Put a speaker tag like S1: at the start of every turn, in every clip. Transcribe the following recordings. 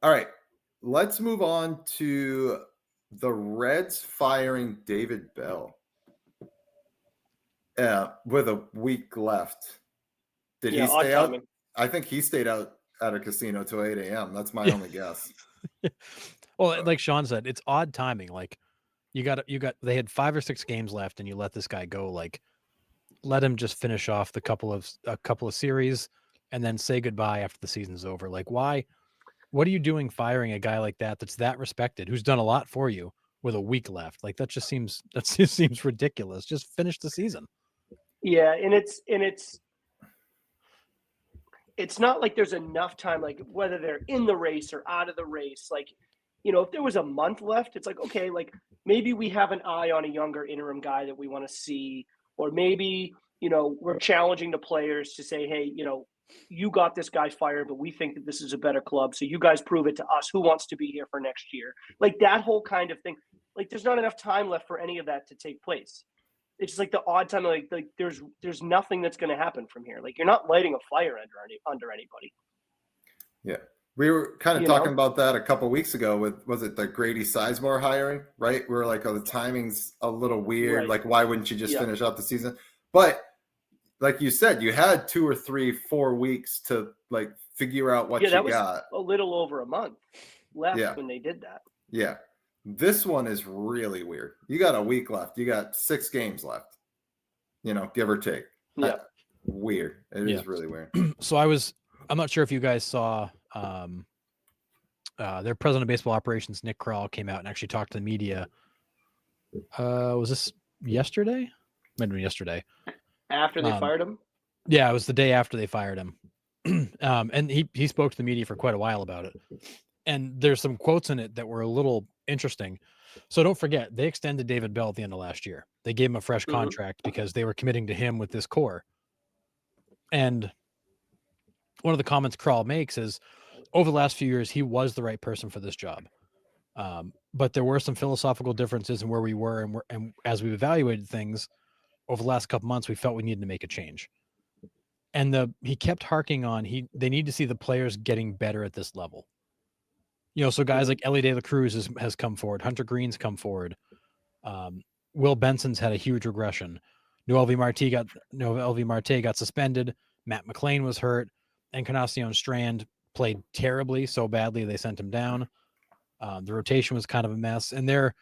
S1: All right. Let's move on to the Reds firing David Bell. With a week left. Did
S2: Yeah,
S1: he
S2: odd
S1: stay out?
S2: timing.
S1: I think he stayed out at a casino till 8 a.m. That's my
S3: Yeah.
S1: only guess.
S3: Well,
S1: Uh,
S3: like Sean said, it's odd timing. Like they had 5 or 6 games left and you let this guy go. Like, let him just finish off a couple of series and then say goodbye after the season's over. Like, why? What are you doing firing a guy like that that's that respected, who's done a lot for you with a week left? Like, that just seems ridiculous. Just finish the season.
S2: Yeah, and it's not like there's enough time, like whether they're in the race or out of the race. Like, if there was a month left, it's like, okay, like maybe we have an eye on a younger interim guy that we want to see, or maybe, we're challenging the players to say, hey, you got this guy fired, but we think that this is a better club. So you guys prove it to us. Who wants to be here for next year? Like that whole kind of thing. Like there's not enough time left for any of that to take place. It's just like the odd time, like there's nothing that's going to happen from here. Like you're not lighting a fire under anybody.
S1: yeah. We were kind of
S2: You
S1: talking
S2: know,
S1: about that a couple weeks ago with, was it the Grady Sizemore hiring, right? We were like, oh, the timing's a little weird.
S2: right?
S1: Like, why wouldn't you just
S2: Yeah,
S1: finish out the season? But like you said, you had 2 or 3, 4 weeks to like figure out
S2: yeah.
S1: what you
S2: That was
S1: got.
S2: a little over a month left
S1: Yeah.
S2: when they did that.
S1: Yeah. This one is really weird. You got a week left. You got 6 games left, give or take.
S2: Yeah.
S1: Weird. It
S3: Yeah.
S1: is really weird.
S3: So I'm not sure if you guys saw their president of baseball operations, Nick Krall, came out and actually talked to the media. Was this yesterday? Might have been yesterday.
S2: After they fired him.
S3: Yeah, it was the day after they fired him. And he spoke to the media for quite a while about it. And there's some quotes in it that were a little interesting. So don't forget, they extended David Bell at the end of last year. They gave him a fresh contract because they were committing to him with this core. And one of the comments Krall makes is, over the last few years, he was the right person for this job. But there were some philosophical differences in where we were, and as we evaluated things over the last couple months, we felt we needed to make a change. And he kept harking on they need to see the players getting better at this level. So guys like Ellie De La Cruz has come forward, Hunter Green's come forward, Will Benson's had a huge regression. Noel V. Marte got suspended. Matt McLean was hurt. Encarnacion Strand played terribly, so badly they sent him down. The rotation was kind of a mess, and they're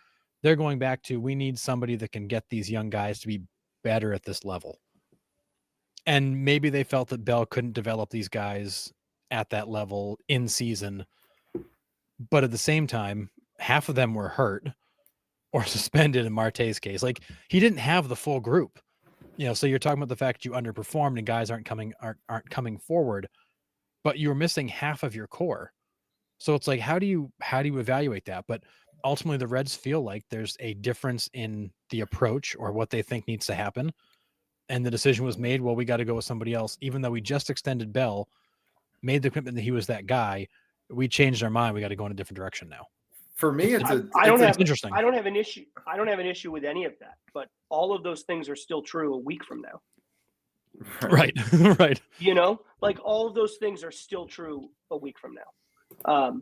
S3: going back to, we need somebody that can get these young guys to be better at this level. And maybe they felt that Bell couldn't develop these guys at that level in season, but at the same time, half of them were hurt or suspended in Marte's case. Like, he didn't have the full group. So you're talking about the fact you underperformed and guys aren't coming forward, but you were missing half of your core. So it's like, how do you evaluate that? But ultimately, the Reds feel like there's a difference in the approach or what they think needs to happen. And the decision was made, well, we got to go with somebody else. Even though we just extended Bell, made the commitment that he was that guy, we changed our mind. We got to go in a different direction now.
S1: For me, it's
S3: interesting.
S2: I don't have an issue with any of that, but all of those things are still true a week from now.
S3: Right. Right.
S2: Like all of those things are still true a week from now.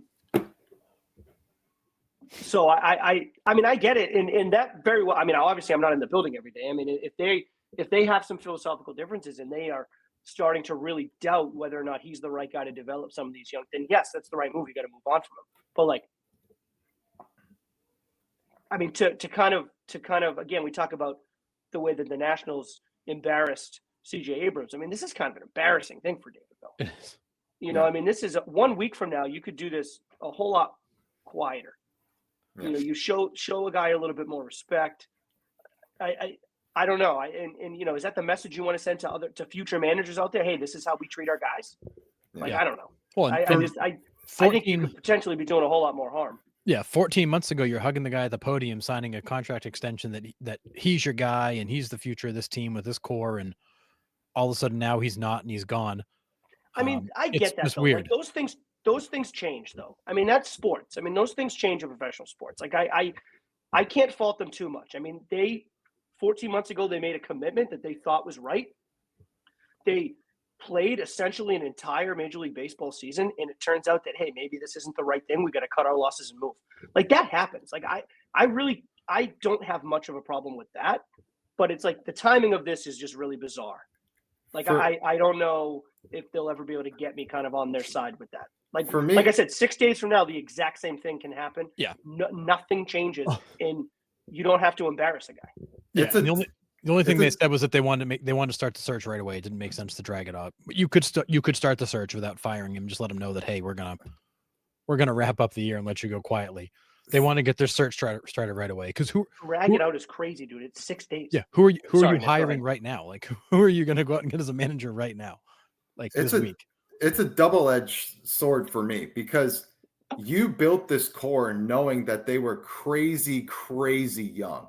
S2: So I mean, I get it. And that very well, I mean, obviously I'm not in the building every day. I mean, if they have some philosophical differences and they are starting to really doubt whether or not he's the right guy to develop some of these young, then yes, that's the right move. You got to move on from him. But like, I mean, to kind of, again, we talk about the way that the Nationals embarrassed CJ Abrams. I mean, this is kind of an embarrassing thing for David Bell. I mean, this is 1 week from now, you could do this a whole lot quieter. Yeah. You show a guy a little bit more respect. I don't know. Is that the message you want to send to future managers out there? Hey, this is how we treat our guys. Like, yeah. I don't know. Well, I think you could potentially be doing a whole lot more harm.
S3: Yeah, 14 months ago, you're hugging the guy at the podium, signing a contract extension that he's your guy and he's the future of this team with this core, and all of a sudden now he's not and he's gone.
S2: I mean, I get that though. Weird. Like, those things change though. I mean, that's sports. I mean, those things change in professional sports. Like I can't fault them too much. I mean, 14 months ago, they made a commitment that they thought was right. They played essentially an entire Major League Baseball season, and it turns out that, hey, maybe this isn't the right thing. We got to cut our losses and move. Like, that happens. Like, I don't have much of a problem with that, but it's like the timing of this is just really bizarre. Like, I don't know if they'll ever be able to get me kind of on their side with that. Like,
S1: For me,
S2: like I said, 6 days from now, the exact same thing can happen.
S3: Yeah.
S2: Nothing changes, and you don't have to embarrass a guy.
S3: Yeah. The only thing they said was that they wanted to start the search right away. It didn't make sense to drag it up. But you could start the search without firing him. Just let him know that, hey, we're gonna wrap up the year and let you go quietly. They want to get their search started right away. Because
S2: drag it out is crazy, dude. It's 6 days.
S3: Yeah. Who are you hiring right now? Like, who are you gonna go out and get as a manager right now? Like, this week.
S1: It's a double-edged sword for me, because you built this core knowing that they were crazy, crazy young.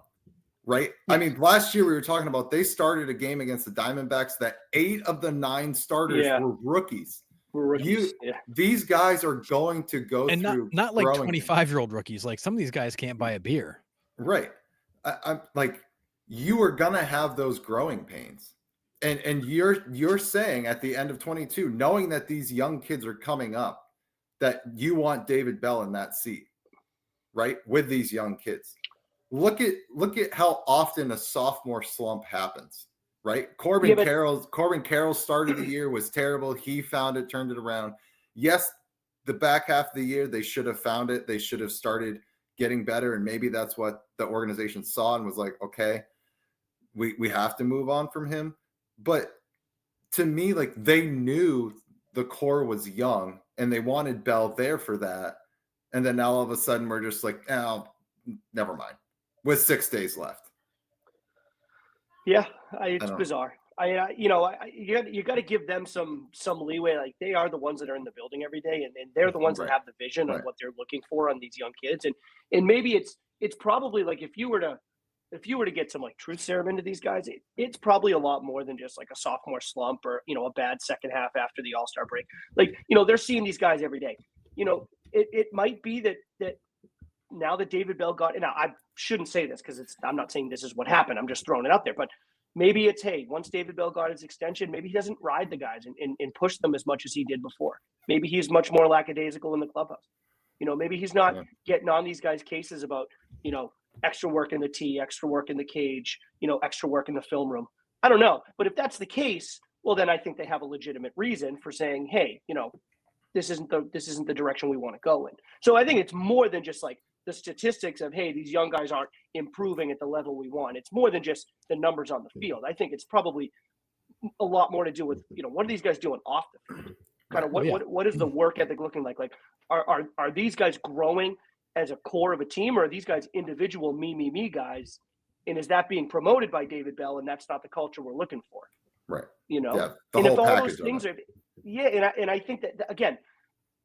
S1: Right. I mean, last year we were talking about, they started a game against the Diamondbacks that 8 of the 9 starters were rookies. These guys are going to go
S3: and
S1: through
S3: not like 25-year-old rookies. Like, some of these guys can't buy a beer.
S1: Right. I'm like, you are gonna have those growing pains. And you're saying at the end of 22, knowing that these young kids are coming up, that you want David Bell in that seat, right? With these young kids. Look at how often a sophomore slump happens, right? Corbin Carroll's start of the year was terrible. He found it, turned it around. Yes, the back half of the year, they should have found it. They should have started getting better. And maybe that's what the organization saw and was like, okay, we have to move on from him. But to me, like, they knew the core was young and they wanted Bell there for that. And then now all of a sudden we're just like, oh, never mind. With 6 days left.
S2: Yeah, it's bizarre. You got to give them some leeway. Like, they are the ones that are in the building every day, and they're the ones that have the vision on what they're looking for on these young kids. And maybe it's probably like, if you were to get some like truth serum into these guys, it's probably a lot more than just like a sophomore slump or, a bad second half after the All-Star break. Like, they're seeing these guys every day. It might be that now that David Bell got, and I shouldn't say this because I'm not saying this is what happened. I'm just throwing it out there. But maybe it's, hey, once David Bell got his extension, maybe he doesn't ride the guys and push them as much as he did before. Maybe he's much more lackadaisical in the clubhouse. Maybe he's not getting on these guys' cases about, extra work in the tee, extra work in the cage, extra work in the film room. I don't know. But if that's the case, well, then I think they have a legitimate reason for saying, hey, this isn't the direction we want to go in. So I think it's more than just like the statistics of, hey, these young guys aren't improving at the level we want. It's more than just the numbers on the field. I think it's probably a lot more to do with, what are these guys doing off the field? Kind of what is the work ethic looking like? Like, are these guys growing as a core of a team, or are these guys individual me guys? And is that being promoted by David Bell? And that's not the culture we're looking for.
S1: Right.
S2: Yeah, and if all those things are, and I think that, again,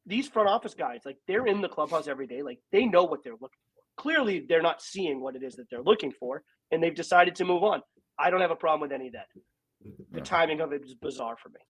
S2: these front office guys, like, they're in the clubhouse every day. Like, they know what they're looking for. Clearly, they're not seeing what it is that they're looking for, and they've decided to move on. I don't have a problem with any of that. The timing of it is bizarre for me.